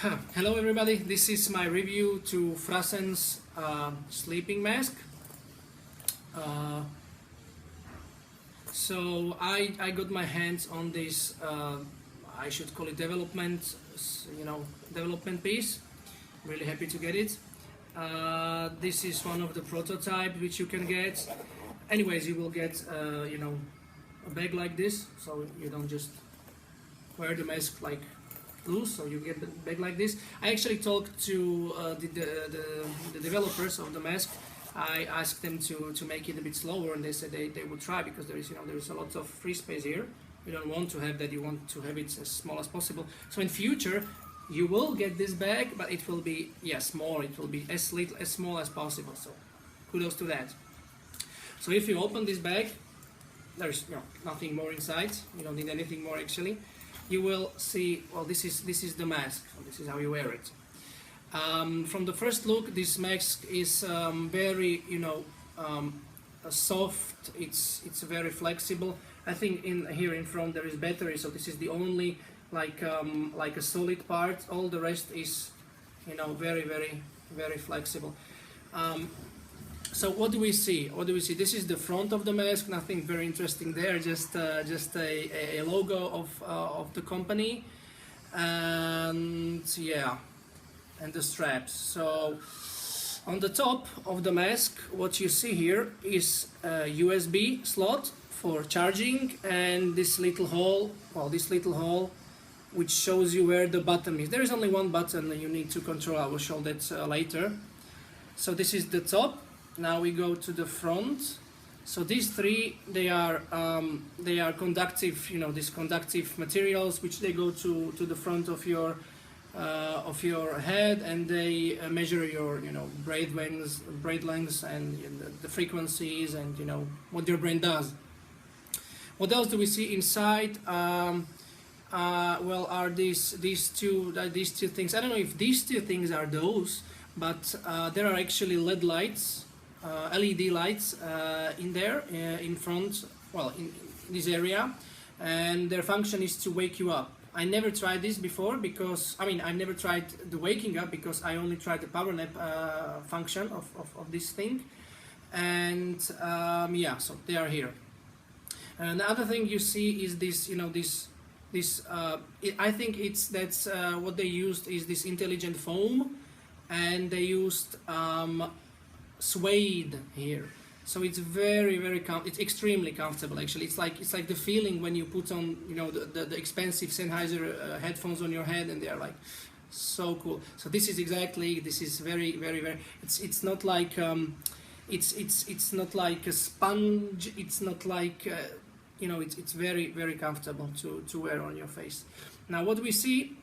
Hello everybody, this is my review to FraSen's sleeping mask. Uh, so I got my hands on this, I should call it development, development piece. Really happy to get it. This is one of the prototypes which you can get. Anyways, you will get a bag like this, so you don't just wear the mask like loose, so you get the bag like this. I actually talked to the developers of the mask. I asked them to make it a bit slower, and they said they would try, because there is a lot of free space here. You don't want to have that, you want to have it as small as possible. So in future you will get this bag, but it will be small. It will be as small as possible, so kudos to that. So if you open this bag, there's nothing more inside. You don't need anything more actually. You will see, well, this is the mask, so this is how you wear it. From the first look, this mask is very soft. It's very flexible. I think here in front there is battery, so this is the only like a solid part. All the rest is very flexible. So what do we see? This is the front of the mask. Nothing very interesting there. Just a logo of the company, and and the straps. So on the top of the mask, what you see here is a USB slot for charging, and this little hole. Which shows you where the button is. There is only one button that you need to control. I will show that later. So this is the top. Now we go to the front. So these three, they are conductive, these conductive materials, which they go to the front of your head, and they measure your braid lengths and the frequencies, and what your brain does. What else do we see inside? Well, are these two things? I don't know if these two things are those, but there are actually LED lights. LED lights in there, in front, well, in this area, and their function is to wake you up. I never tried this before, because I've never tried the waking up, because I only tried the power nap function of this thing, and so they are here. And the other thing you see is this, I think that's what they used is this intelligent foam, and they used suede here, so it's it's extremely comfortable actually. It's like the feeling when you put on the expensive Sennheiser headphones on your head, and they are like so cool. So this is very it's not like it's not like a sponge. It's not like it's very comfortable to wear on your face. Now what we see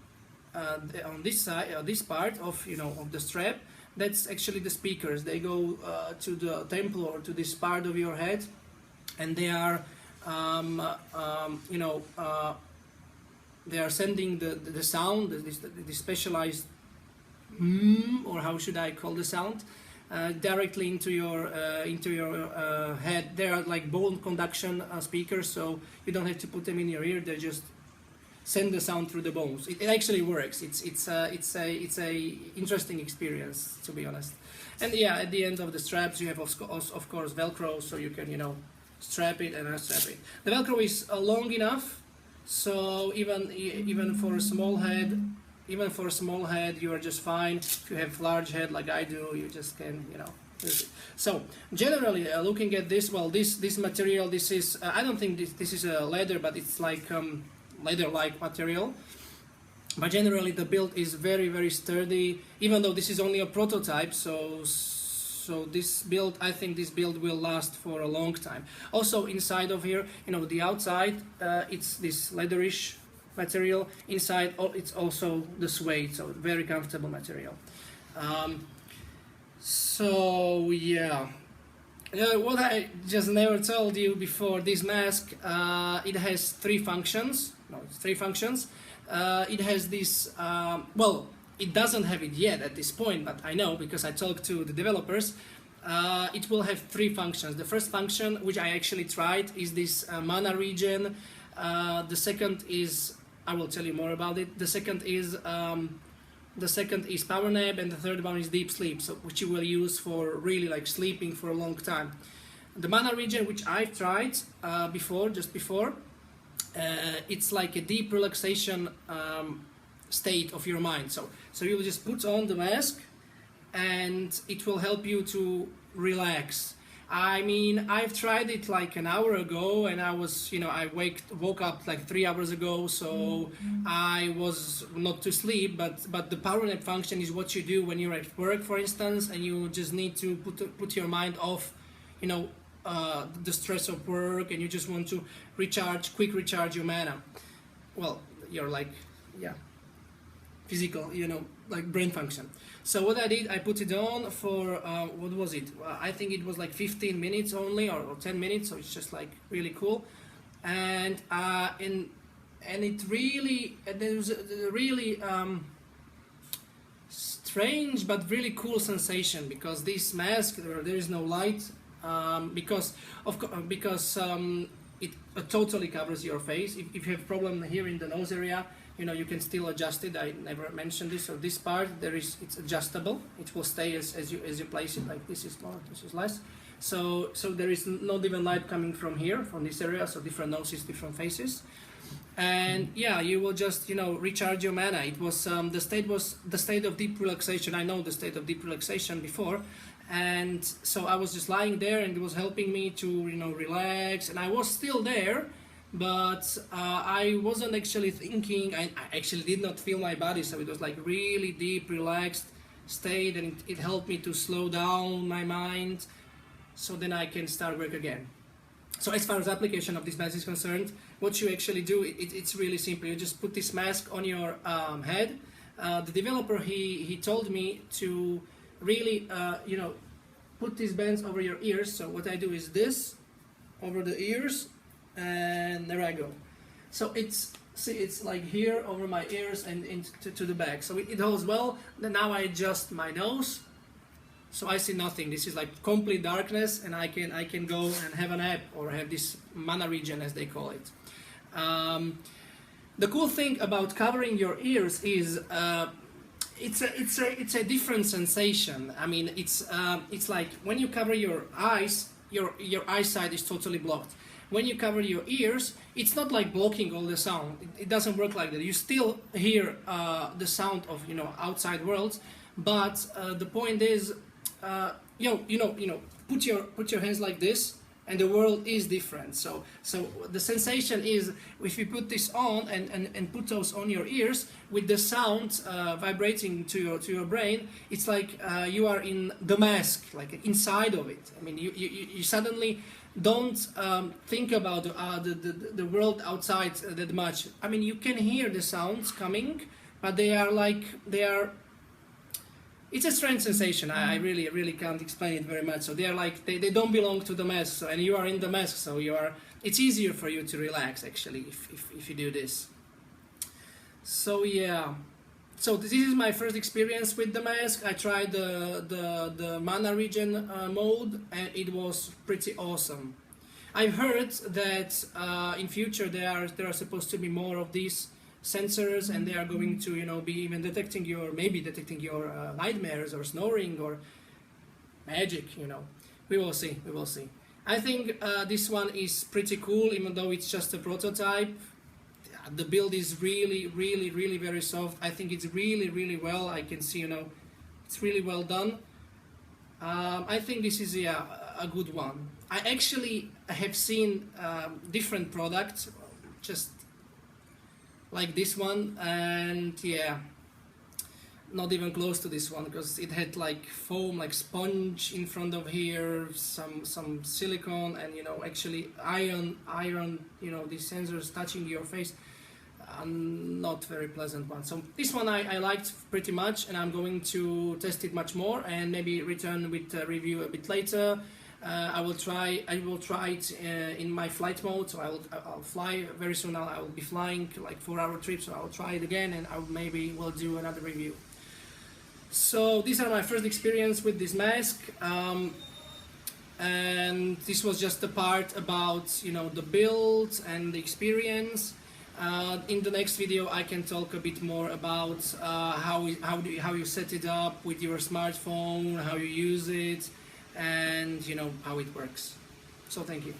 on this side, this part of of the strap, that's actually the speakers. They go to the temple, or to this part of your head, and they are they are sending the sound, the specialized or how should I call the sound, directly into your head. They are like bone conduction speakers, so you don't have to put them in your ear. They just send the sound through the bones. It actually works. It's a interesting experience, to be honest. And at the end of the straps you have of course Velcro, so you can strap it and unstrap it. The Velcro is long enough, so even for a small head, you are just fine. If you have large head like I do, you just can use it. So generally, looking at this, well, this material, this is I don't think this is a leather, but it's like leather-like material. But generally the build is very sturdy, even though this is only a prototype. So this build, I think this build will last for a long time. Also inside of here, the outside, it's this leatherish material. Inside, it's also the suede, so very comfortable material. What I just never told you before, this mask, it has three functions. No, it's three functions. It has this, well, it doesn't have it yet at this point, but I know because I talked to the developers. It will have three functions. The first function, which I actually tried, is this mana regen. The second is, I will tell you more about it. The second is the second is power nap, and the third one is deep sleep, so which you will use for really like sleeping for a long time. The mana region, which I've tried just before, it's like a deep relaxation state of your mind. So you will just put on the mask, and it will help you to relax. I mean, I've tried it like an hour ago, and I was, I woke up like 3 hours ago, so I was not to sleep. But the power nap function is what you do when you're at work, for instance, and you just need to put your mind off, the stress of work, and you just want to quick recharge your mana. Well, you're like, physical, like brain function. So what I did, I put it on for, what was it? I think it was like 15 minutes only, or 10 minutes, so it's just like really cool. And it really, there's a really strange but really cool sensation, because this mask, there is no light, because it totally covers your face. If you have problem here in the nose area, you can still adjust it. I never mentioned this. So this part, it's adjustable. It will stay as you place it. Like this is more, this is less. So there is not even light coming from here, from this area. So different noses, different faces, and you will just recharge your mana. It was the state of deep relaxation. I know the state of deep relaxation before, and so I was just lying there, and it was helping me to relax, and I was still there. But I wasn't actually thinking. I actually did not feel my body, so it was like really deep, relaxed state, and it helped me to slow down my mind, so then I can start work again. So as far as application of this mask is concerned, what you actually do, it's really simple. You just put this mask on your head. The developer, he told me to really put these bands over your ears. So what I do is this over the ears, and there I go. So it's like here over my ears and into the back. So it holds well. Then now I adjust my nose, so I see nothing. This is like complete darkness, and I can go and have a nap, or have this mana region, as they call it. The cool thing about covering your ears is it's a different sensation. I mean, it's like when you cover your eyes, your eyesight is totally blocked. When you cover your ears, it's not like blocking all the sound. It doesn't work like that. You still hear the sound of outside worlds, but the point is, put your hands like this, and the world is different. So the sensation is, if you put this on and put those on your ears, with the sound vibrating to your brain, it's like you are in the mask, like inside of it. I mean, you suddenly don't think about the world outside that much. I mean, you can hear the sounds coming, but they are. It's a strange sensation. I really can't explain it very much. So they are like they don't belong to the mask, and you are in the mask. So it's easier for you to relax actually if you do this. So yeah. So this is my first experience with the mask. I tried the mana region mode, and it was pretty awesome. I've heard that in future there are supposed to be more of these sensors, and they are going to be even detecting your nightmares or snoring or magic. We will see. I think this one is pretty cool, even though it's just a prototype. The build is really very soft. I think it's really well. I can see it's really well done. I think this is a good one. I actually have seen different products just like this one, and not even close to this one, because it had like foam, like sponge in front of here, some silicone, and actually iron, these sensors touching your face. Not very pleasant one. So this one I liked pretty much, and I'm going to test it much more, and maybe return with a review a bit later. I will try it in my flight mode. So I'll fly very soon. I will be flying like 4-hour trip, so I'll try it again, and maybe will do another review. So these are my first experience with this mask, and this was just the part about the build and the experience. In the next video, I can talk a bit more about how you set it up with your smartphone, how you use it, and how it works. So thank you.